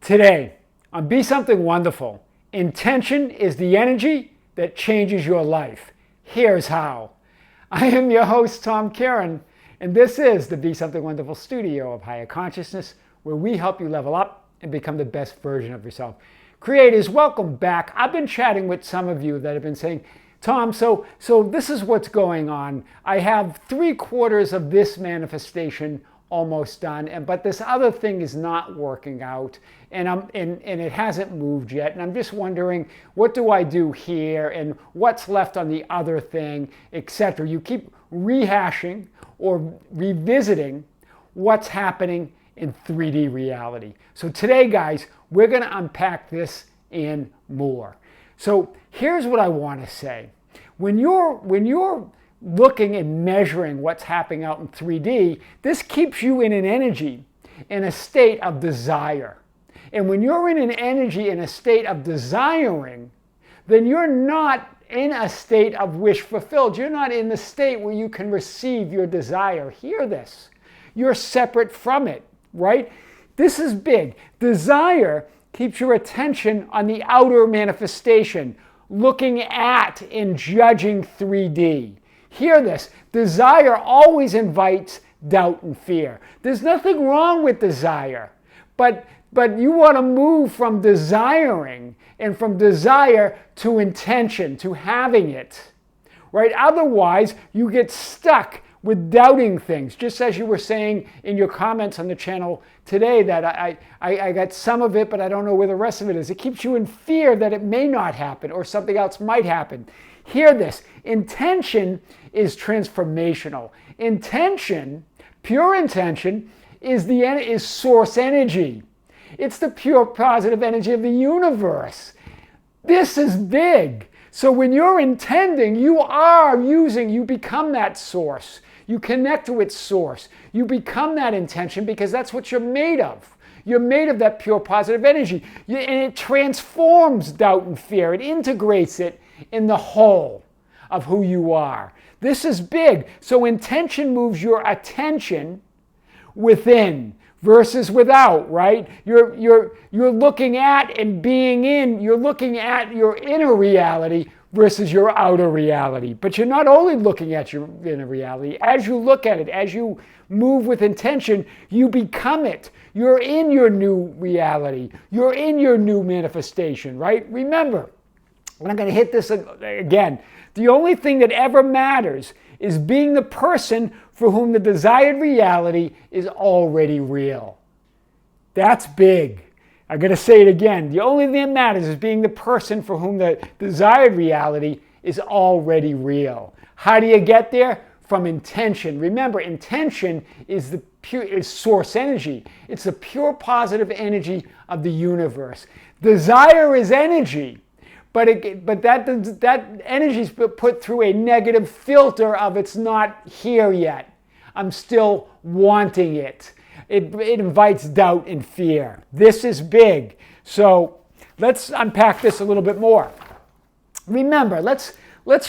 Today, on Be Something Wonderful, intention is the energy that changes your life. Here's how. I am your host, Tom Kieran, and this is the Be Something Wonderful studio of higher consciousness, where we help you level up and become the best version of yourself. Creators, welcome back. I've been chatting with some of you that have been saying, Tom, so this is what's going on. I have 3/4 of this manifestation almost done, but this other thing is not working out, and it hasn't moved yet, and I'm just wondering, what do I do here, and what's left on the other thing, etc. You keep rehashing or revisiting what's happening in 3D reality. So today, guys, we're going to unpack this and more. So here's what I want to say. When you're looking and measuring what's happening out in 3D, this keeps you in an energy, in a state of desire. And when you're in an energy, in a state of desiring, then you're not in a state of wish fulfilled. You're not in the state where you can receive your desire. Hear this. You're separate from it, right? This is big. Desire keeps your attention on the outer manifestation, looking at and judging 3D. Hear this. Desire always invites doubt and fear. There's nothing wrong with desire, but you want to move from desiring and from desire to intention, to having it, right? Otherwise, you get stuck with doubting things, just as you were saying in your comments on the channel today that I got some of it, but I don't know where the rest of it is. It keeps you in fear that it may not happen or something else might happen. Hear this. Intention is transformational. Intention, pure intention, is source energy. It's the pure positive energy of the universe. This is big. So when you're intending, you become that source. You connect to its source. You become that intention because that's what you're made of. You're made of that pure positive energy. And it transforms doubt and fear. It integrates it in the whole of who you are. This is big. So intention moves your attention within versus without, right? You're looking at and being in. You're looking at your inner reality versus your outer reality. But you're not only looking at your inner reality. As you look at it, as you move with intention, you become it. You're in your new reality. You're in your new manifestation, right? Remember, and I'm going to hit this again, the only thing that ever matters is being the person for whom the desired reality is already real. That's big. I'm going to say it again. The only thing that matters is being the person for whom the desired reality is already real. How do you get there? From intention. Remember, intention is source energy. It's the pure positive energy of the universe. Desire is energy, but that energy is put through a negative filter of it's not here yet. I'm still wanting it. It invites doubt and fear. This is big. So let's unpack this a little bit more. Remember, let's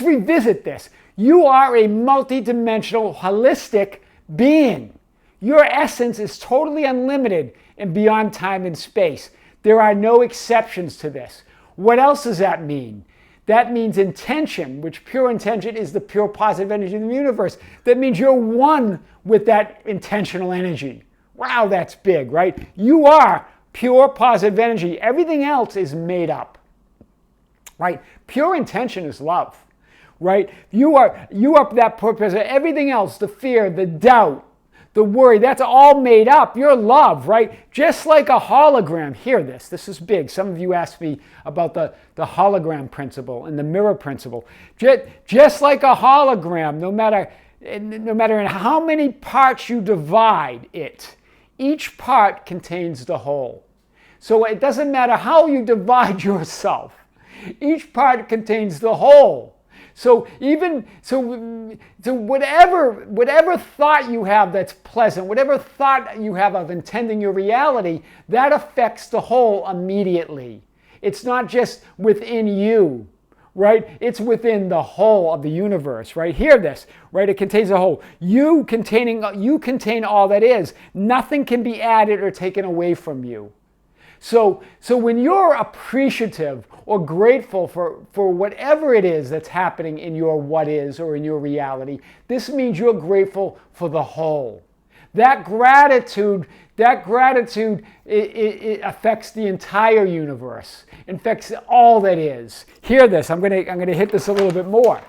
revisit this. You are a multidimensional, holistic being. Your essence is totally unlimited and beyond time and space. There are no exceptions to this. What else does that mean? That means intention, which pure intention is the pure positive energy of the universe. That means you're one with that intentional energy. Wow, that's big, right? You are pure positive energy. Everything else is made up, right? Pure intention is love, right? You are that purpose. Everything else, the fear, the doubt, the worry, that's all made up. You're love, right? Just like a hologram. Hear this. This is big. Some of you asked me about the hologram principle and the mirror principle. Just like a hologram, no matter in how many parts you divide it, each part contains the whole. So it doesn't matter how you divide yourself. Each part contains the whole. So whatever thought you have that's pleasant, whatever thought you have of intending your reality, that affects the whole immediately. It's not just within you, right? It's within the whole of the universe, right? Hear this, right? It contains a whole. You contain all that is. Nothing can be added or taken away from you. So when you're appreciative or grateful for whatever it is that's happening in your what is or in your reality, this means you're grateful for the whole. That gratitude it affects the entire universe, affects all that is. Hear this, I'm gonna hit this a little bit more.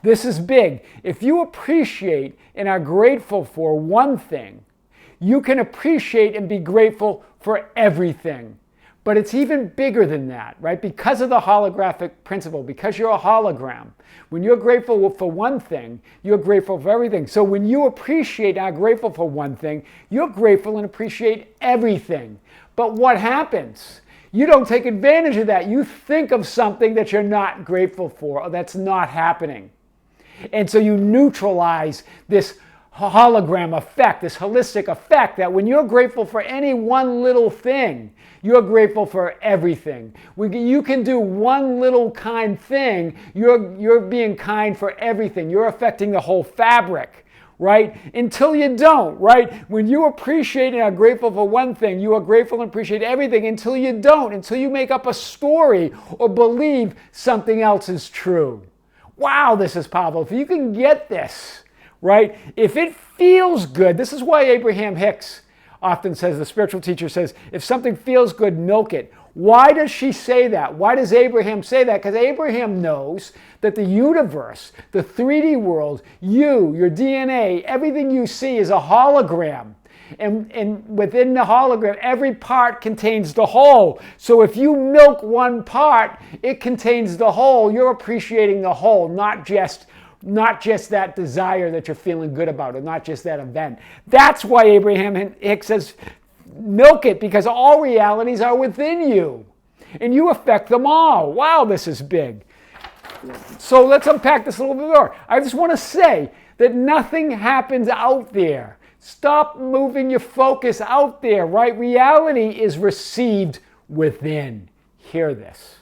This is big. If you appreciate and are grateful for one thing, you can appreciate and be grateful for everything. But it's even bigger than that, right? Because of the holographic principle, because you're a hologram. When you're grateful for one thing, you're grateful for everything. So when you appreciate and are grateful for one thing, you're grateful and appreciate everything. But what happens? You don't take advantage of that. You think of something that you're not grateful for or that's not happening. And so you neutralize this hologram effect, this holistic effect that when you're grateful for any one little thing, you're grateful for everything. You can do one little kind thing, you're being kind for everything. You're affecting the whole fabric, right? Until you don't, right? When you appreciate and are grateful for one thing, you are grateful and appreciate everything until you don't, until you make up a story or believe something else is true. Wow, this is powerful. If you can get this, right? If it feels good, this is why Abraham Hicks often says, the spiritual teacher says, if something feels good, milk it. Why does she say that? Why does Abraham say that? Because Abraham knows that the universe, the 3D world, your DNA, everything you see is a hologram. And within the hologram, every part contains the whole. So if you milk one part, it contains the whole. You're appreciating the whole, not just that desire that you're feeling good about, or not just that event. That's why Abraham Hicks says, milk it, because all realities are within you. And you affect them all. Wow, this is big. So let's unpack this a little bit more. I just want to say that nothing happens out there. Stop moving your focus out there, right? Reality is received within. Hear this.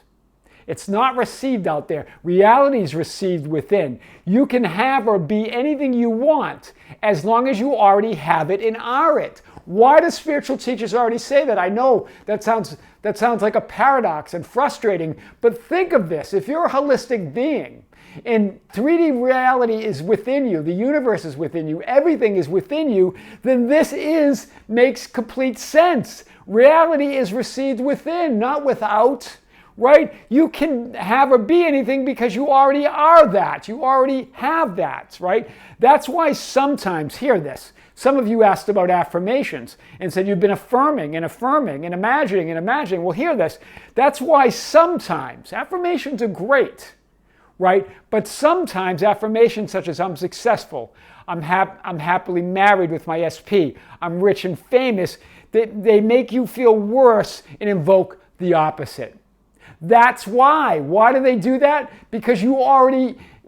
It's not received out there. Reality is received within. You can have or be anything you want as long as you already have it and are it. Why do spiritual teachers already say that? I know that sounds like a paradox and frustrating, but think of this. If you're a holistic being and 3D reality is within you, the universe is within you, everything is within you, then this makes complete sense. Reality is received within, not without. Right? You can have or be anything because you already are that. You already have that, right? That's why sometimes, hear this, some of you asked about affirmations and said you've been affirming and imagining and imagining. Well, hear this. That's why sometimes affirmations are great, right? But sometimes affirmations such as I'm successful, I'm happily married with my SP, I'm rich and famous, they make you feel worse and invoke the opposite. That's why. Why do they do that? Because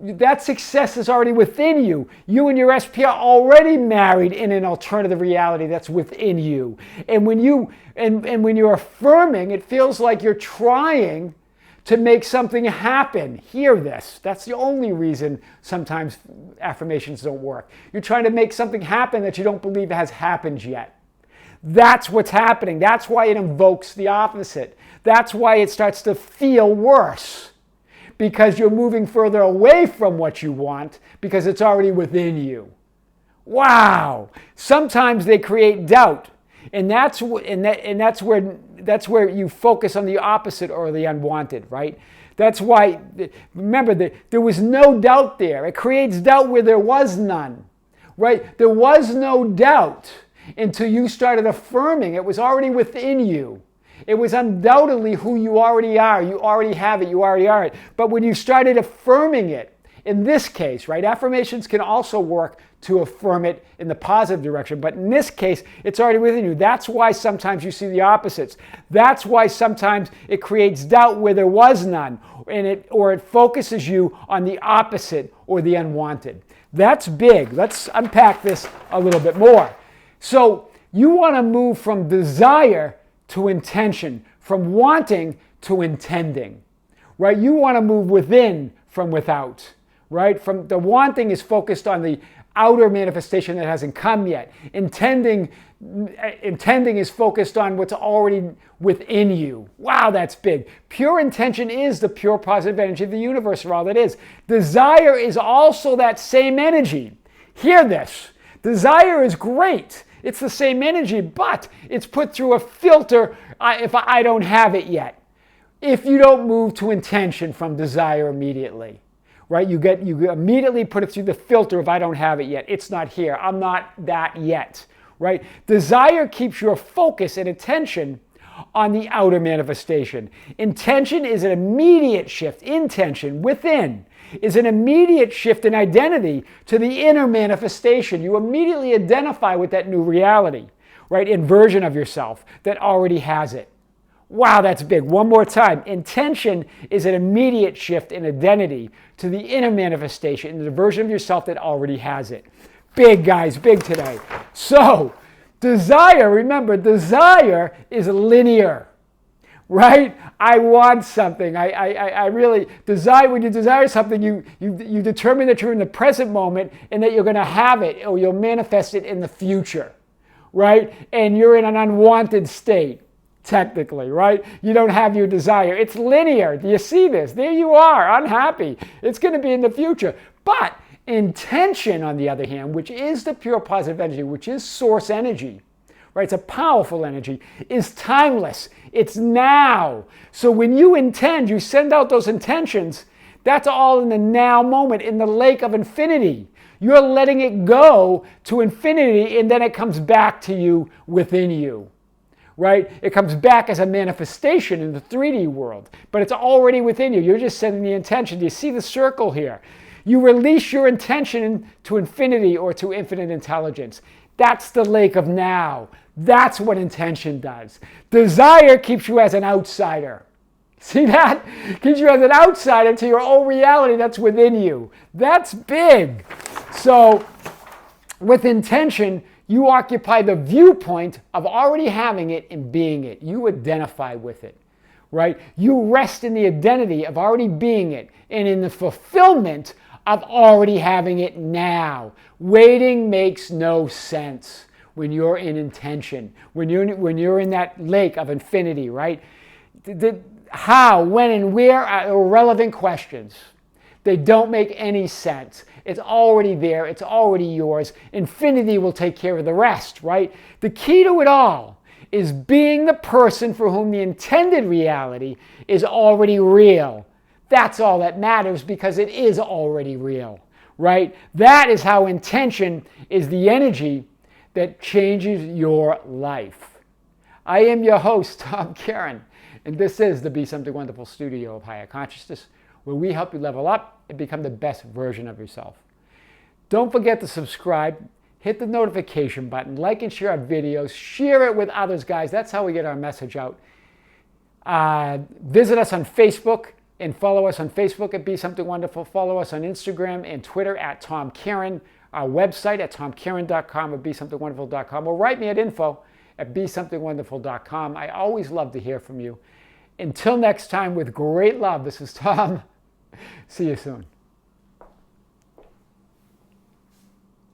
that success is already within you. You and your SP are already married in an alternative reality that's within you. And when you're affirming, it feels like you're trying to make something happen. Hear this. That's the only reason sometimes affirmations don't work. You're trying to make something happen that you don't believe has happened yet. That's what's happening. That's why it invokes the opposite. That's why it starts to feel worse. Because you're moving further away from what you want because it's already within you. Wow! Sometimes they create doubt. And that's where you focus on the opposite or the unwanted, right? That's why, remember, there was no doubt there. It creates doubt where there was none, right? There was no doubt until you started affirming. It was already within you. It was undoubtedly who you already are. You already have it. You already are it. But when you started affirming it, in this case, right, affirmations can also work to affirm it in the positive direction. But in this case, it's already within you. That's why sometimes you see the opposites. That's why sometimes it creates doubt where there was none, or it focuses you on the opposite or the unwanted. That's big. Let's unpack this a little bit more. So you want to move from desire to intention, from wanting to intending, right? You want to move within from without, right? From the wanting is focused on the outer manifestation that hasn't come yet. Intending is focused on what's already within you. Wow, that's big. Pure intention is the pure positive energy of the universe for all that is. Desire is also that same energy. Hear this. Desire is great. It's the same energy, but it's put through a filter if I don't have it yet. If you don't move to intention from desire immediately, right? You immediately put it through the filter of I don't have it yet. It's not here. I'm not that yet, right? Desire keeps your focus and attention on the outer manifestation. Intention is an immediate shift. Intention within is an immediate shift in identity to the inner manifestation. You immediately identify with that new reality, right? In version of yourself that already has it. Wow, that's big. One more time. Intention is an immediate shift in identity to the inner manifestation, in the version of yourself that already has it. Big, guys, big today. So, desire, remember, desire is linear, right? I want something. I really desire. When you desire something, you determine that you're in the present moment and that you're going to have it or you'll manifest it in the future, right? And you're in an unwanted state, technically, right? You don't have your desire. It's linear. Do you see this? There you are, unhappy. It's going to be in the future. But intention, on the other hand, which is the pure positive energy, which is source energy, right? It's a powerful energy, is timeless. It's now. So when you intend, you send out those intentions, that's all in the now moment, in the lake of infinity. You're letting it go to infinity, and then it comes back to you within you, right? It comes back as a manifestation in the 3D world, but it's already within you. You're just sending the intention. Do you see the circle here? You release your intention to infinity or to infinite intelligence. That's the lake of now. That's what intention does. Desire keeps you as an outsider. See that? Keeps you as an outsider to your own reality that's within you. That's big. So with intention, you occupy the viewpoint of already having it and being it. You identify with it, right? You rest in the identity of already being it and in the fulfillment of already having it now. Waiting makes no sense when you're in intention, when you're in that lake of infinity, right? The how, when, and where are irrelevant questions. They don't make any sense. It's already there. It's already yours. Infinity will take care of the rest, right? The key to it all is being the person for whom the intended reality is already real. That's all that matters because it is already real, right? That is how intention is the energy that changes your life. I am your host, Tom Karen, and this is the Be Something Wonderful studio of Higher Consciousness, where we help you level up and become the best version of yourself. Don't forget to subscribe, hit the notification button, like and share our videos, share it with others, guys. That's how we get our message out. Visit us on Facebook and follow us on Facebook at Be Something Wonderful. Follow us on Instagram and Twitter at Tom Karen. Our website at tomkaren.com or BeSomethingWonderful.com, or write me at info@BeSomethingWonderful.com. I always love to hear from you. Until next time, with great love, this is Tom. See you soon.